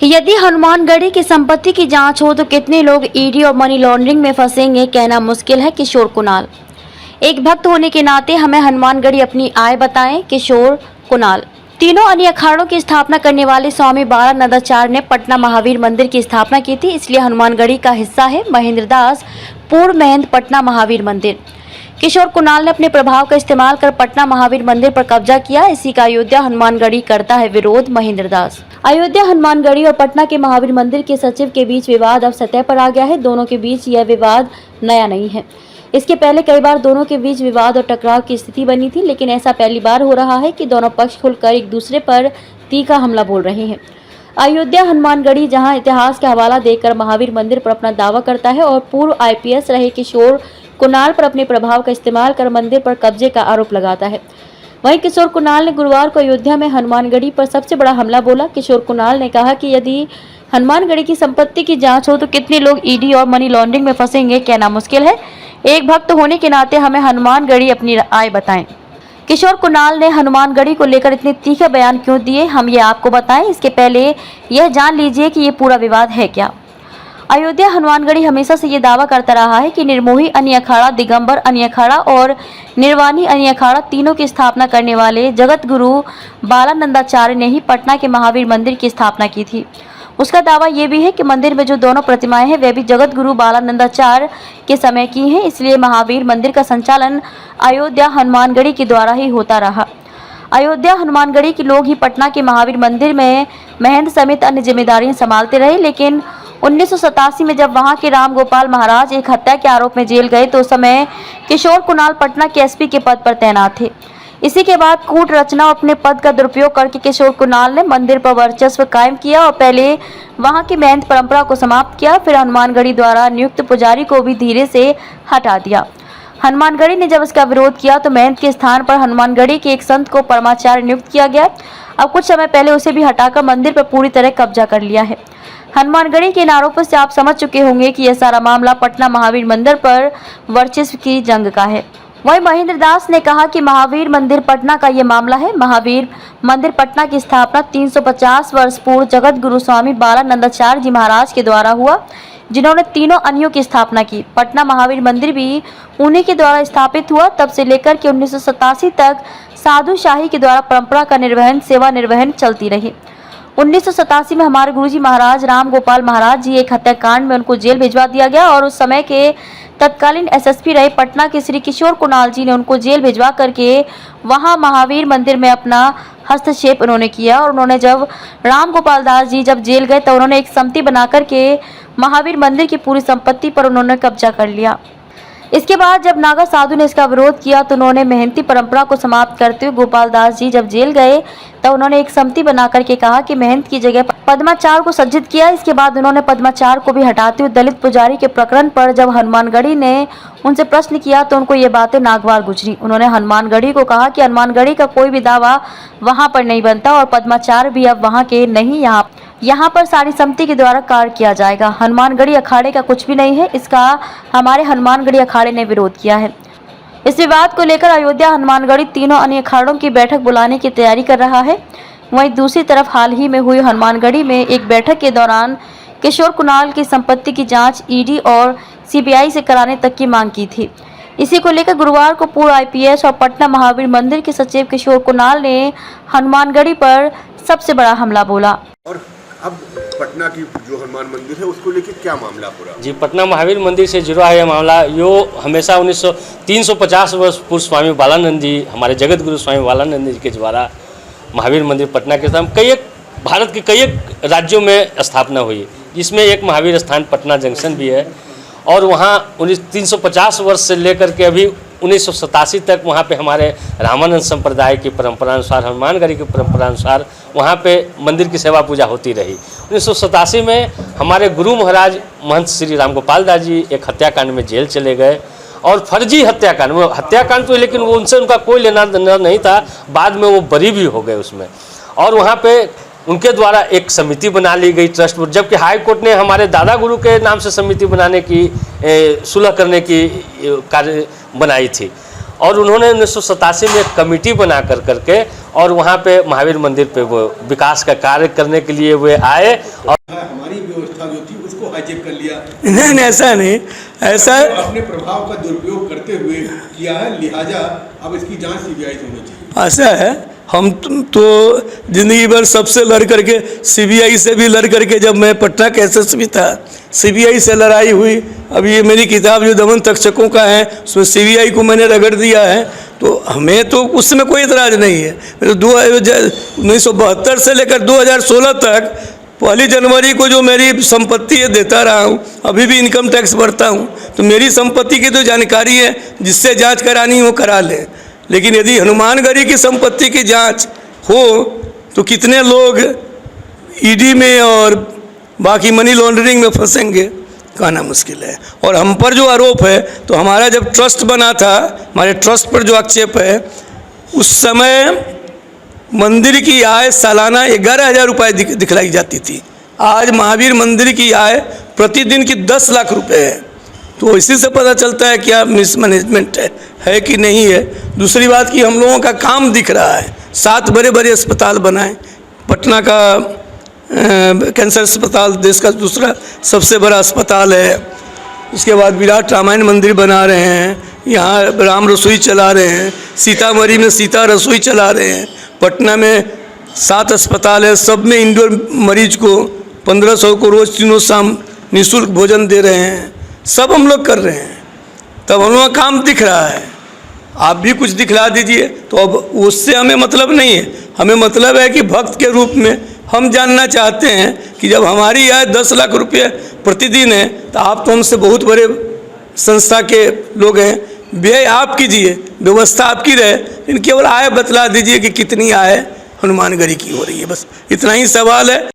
यदि हनुमानगढ़ी की संपत्ति की जांच हो तो कितने लोग ईडी और मनी लॉन्ड्रिंग में फंसेंगे, कहना मुश्किल है। किशोर कुणाल। एक भक्त होने के नाते हमें हनुमानगढ़ी अपनी आय बताएं। किशोर कुणाल। तीनों अन्य अखाड़ों की स्थापना करने वाले स्वामी बालानंदाचार्य ने पटना महावीर मंदिर की स्थापना की थी, इसलिए हनुमानगढ़ी का हिस्सा है। महेंद्र दास, पूर्व महंत, पटना महावीर मंदिर। किशोर कुणाल ने अपने प्रभाव का इस्तेमाल कर पटना महावीर मंदिर पर कब्जा किया, इसी का अयोध्या हनुमानगढ़ी करता है विरोध। महेंद्र दास। अयोध्या हनुमानगढ़ी और पटना के महावीर मंदिर के सचिव के बीच विवाद अब सतह पर आ गया है। दोनों के बीच यह विवाद नया नहीं है, इसके पहले कई बार दोनों के बीच विवाद और टकराव की स्थिति बनी थी, लेकिन ऐसा पहली बार हो रहा है कि दोनों पक्ष खुलकर एक दूसरे पर तीखा हमला बोल रहे हैं। अयोध्या हनुमानगढ़ी जहां इतिहास का हवाला देकर महावीर मंदिर पर अपना दावा करता है और पूर्व आईपीएस रहे किशोर कुणाल पर अपने प्रभाव का इस्तेमाल कर मंदिर पर कब्जे का आरोप लगाता है, वहीं किशोर कुणाल ने गुरुवार को अयोध्या में हनुमानगढ़ी पर सबसे बड़ा हमला बोला। किशोर कुणाल ने कहा कि यदि हनुमानगढ़ी की संपत्ति की जांच हो तो कितने लोग ईडी और मनी लॉन्ड्रिंग में फंसेंगे, कहना मुश्किल है। एक भक्त होने के नाते हमें हनुमानगढ़ी अपनी आय बताएं। किशोर कुणाल ने हनुमानगढ़ी को लेकर इतने तीखे बयान क्यों दिए, हम ये आपको बताएं। इसके पहले यह जान लीजिए कि ये पूरा विवाद है क्या। अयोध्या हनुमानगढ़ी हमेशा से ये दावा करता रहा है कि निर्मोही अन्य अखाड़ा, दिगंबर अन्य अखाड़ा और निर्वाणी अन्य अखाड़ा तीनों की स्थापना करने वाले जगत गुरु बालानंदाचार्य ने ही पटना के महावीर मंदिर की स्थापना की थी। उसका दावा यह भी है कि मंदिर में जो दोनों प्रतिमाएं हैं वे भी जगत गुरु बालानंदाचार्य के समय की हैं, इसलिए महावीर मंदिर का संचालन अयोध्या हनुमानगढ़ी के द्वारा ही होता रहा। अयोध्या हनुमानगढ़ी के लोग ही पटना के महावीर मंदिर में महंत समेत अन्य जिम्मेदारियां संभालते रहे, लेकिन 1987 में जब वहां के राम गोपाल महाराज एक हत्या के आरोप में जेल गए तो उस समय किशोर कुणाल पटना के एसपी के पद पर तैनात थे। इसी के बाद कूट रचना और अपने पद का दुरुपयोग करके किशोर कुणाल ने मंदिर पर वर्चस्व कायम किया और पहले वहां की महंत परंपरा को समाप्त किया, फिर हनुमानगढ़ी द्वारा नियुक्त पुजारी को भी धीरे से हटा दिया। हनुमानगढ़ी ने जब इसका विरोध किया तो महंत के स्थान पर हनुमानगढ़ी के एक संत को परमाचार्य नियुक्त किया गया। अब कुछ समय पहले उसे भी हटाकर मंदिर पर पूरी तरह कब्जा कर लिया है। हनुमानगढ़ी के इन आरोपों से आप समझ चुके होंगे कि यह सारा मामला पटना महावीर मंदिर पर वर्चस्व की जंग का है। वहीं महेंद्र दास ने कहा कि महावीर मंदिर पटना का ये मामला है। महावीर मंदिर पटना की स्थापना 350 वर्ष पूर्व जगत गुरु स्वामी बालानंदाचार्य जी महाराज के द्वारा हुआ, जिन्होंने तीनों अन्यों की स्थापना की। पटना महावीर मंदिर भी उन्हीं के द्वारा स्थापित हुआ। तब से लेकर के 1987 तक साधु शाही के द्वारा परंपरा का निर्वहन, सेवा निर्वहन चलती रही। 1987 में हमारे गुरुजी महाराज राम गोपाल महाराज जी एक हत्याकांड में उनको जेल भिजवा दिया गया और उस समय के तत्कालीन एसएसपी रहे पटना के श्री किशोर कुणाल जी ने उनको जेल भिजवा करके वहां महावीर मंदिर में अपना हस्तक्षेप उन्होंने किया। और उन्होंने जब राम गोपाल दास जी जब जेल गए तो उन्होंने एक समिति बना करके महावीर मंदिर की पूरी संपत्ति पर उन्होंने कब्जा कर लिया। इसके बाद जब नागा साधु ने इसका विरोध किया तो उन्होंने महंती परंपरा को समाप्त करते हुए गोपाल दास जी जब जेल गए तो उन्होंने एक समिति बना करके कहा कि महंत की जगह पद्माचार्य को सज्जित किया। इसके बाद उन्होंने पद्माचार्य को भी हटाते हुए दलित पुजारी के प्रकरण पर जब हनुमानगढ़ी ने उनसे प्रश्न किया तो उनको ये बातें नागवार गुजरी। उन्होंने हनुमानगढ़ी को कहा कि हनुमानगढ़ी का कोई भी दावा वहां पर नहीं बनता और पद्माचार्य भी अब वहां के नहीं, यहाँ पर सारी समिति के द्वारा कार्य किया जाएगा। हनुमानगढ़ी अखाड़े का कुछ भी नहीं है, इसका हमारे हनुमानगढ़ी अखाड़े ने विरोध किया है। इस विवाद को लेकर अयोध्या हनुमानगढ़ी तीनों अन्य अखाड़ों की बैठक बुलाने की तैयारी कर रहा है। वहीं दूसरी तरफ हाल ही में हुई हनुमानगढ़ी में एक बैठक के दौरान किशोर कुणाल की संपत्ति की जांच ईडी और सीबीआई से कराने तक की मांग की थी। इसी को लेकर गुरुवार को पूर्व आईपीएस और पटना महावीर मंदिर के सचिव किशोर कुणाल ने हनुमानगढ़ी पर सबसे बड़ा हमला बोला। और अब पटना की जो हनुमान मंदिर है उसको लेकर क्या मामला पूरा? जी, पटना महावीर मंदिर से जुड़ा है यह मामला। यो हमेशा 350 वर्ष पूर्व स्वामी बालानंद जी, हमारे जगत गुरु स्वामी बालानंद जी के द्वारा महावीर मंदिर पटना के साथ भारत के कई राज्यों में स्थापना हुई, जिसमें एक महावीर स्थान पटना जंक्शन भी है। और वहाँ 350 वर्ष से लेकर के अभी 1987 तक वहाँ पे हमारे रामानंद संप्रदाय की परंपरा अनुसार, हनुमानगढ़ी की परंपरा अनुसार वहाँ पे मंदिर की सेवा पूजा होती रही। 1987 में हमारे गुरु महाराज महंत श्री राम गोपाल दास जी एक हत्याकांड में जेल चले गए और फर्जी हत्याकांड, वो हत्याकांड तो लेकिन वो उनसे उनका कोई लेना देना नहीं था, बाद में वो बरी भी हो गए उसमें। और वहाँ पे उनके द्वारा एक समिति बना ली गई ट्रस्ट बोर्ड, जबकि हाई कोर्ट ने हमारे दादा गुरु के नाम से समिति बनाने की सुलह करने की कार्य बनाई थी। और उन्होंने 1987 में एक कमेटी बना करके और वहाँ पे महावीर मंदिर पे वो विकास का कार्य करने के लिए वे आए और हमारी व्यवस्था जो थी उसको हाईजेक कर लिया। नहीं, ऐसा नहीं, ऐसा अपने प्रभाव का दुरुपयोग करते हुए किया है, लिहाजा अब इसकी जांच सीबीआई से होनी चाहिए। ऐसा है, हम तो जिंदगी भर सबसे लड़ करके, सीबीआई से भी लड़ करके, जब मैं पटना के एसएसपी था सीबीआई से लड़ाई हुई। अब ये मेरी किताब जो दमन तक्षकों का है उसमें सीबीआई को मैंने रगड़ दिया है, तो हमें तो उसमें कोई एतराज़ नहीं है। मैं तो 1972 से लेकर 2016 तक 1 जनवरी को जो मेरी संपत्ति है देता रहा हूँ, अभी भी इनकम टैक्स भरता हूँ, तो मेरी संपत्ति की तो जानकारी है, जिससे जांच करानी हो करा लें। लेकिन यदि हनुमानगढ़ी की संपत्ति की जांच हो तो कितने लोग ईडी में और बाकी मनी लॉन्ड्रिंग में फंसेंगे, कहना मुश्किल है। और हम पर जो आरोप है, तो हमारा जब ट्रस्ट बना था, हमारे ट्रस्ट पर जो आक्षेप है, उस समय मंदिर की आय सालाना 11,000 रुपये दिखलाई जाती थी। आज महावीर मंदिर की आय प्रतिदिन की 10 लाख रुपए है। तो इसी से पता चलता है क्या मिसमैनेजमेंट है कि नहीं है। दूसरी बात कि हम लोगों का काम दिख रहा है, 7 बड़े बड़े अस्पताल बनाए, पटना का कैंसर अस्पताल देश का दूसरा सबसे बड़ा अस्पताल है। उसके बाद विराट रामायण मंदिर बना रहे हैं, यहाँ राम रसोई चला रहे हैं, सीतामढ़ी में सीता रसोई चला रहे हैं, पटना में 7 अस्पताल है, सब में इंडोर मरीज को 1500 को रोज़ तीनों शाम निःशुल्क भोजन दे रहे हैं। सब हम लोग कर रहे हैं, तब हम लोग का काम दिख रहा है। आप भी कुछ दिखला दीजिए, तो अब उससे हमें मतलब नहीं है। हमें मतलब है कि भक्त के रूप में हम जानना चाहते हैं कि जब हमारी आय 10 लाख रुपये प्रतिदिन है, तो आप तो हमसे बहुत बड़े संस्था के लोग हैं, व्यय आप कीजिए, व्यवस्था आपकी रहे, लेकिन केवल आय बतला दीजिए कि कितनी आय हनुमानगढ़ी की हो रही है, बस इतना ही सवाल है।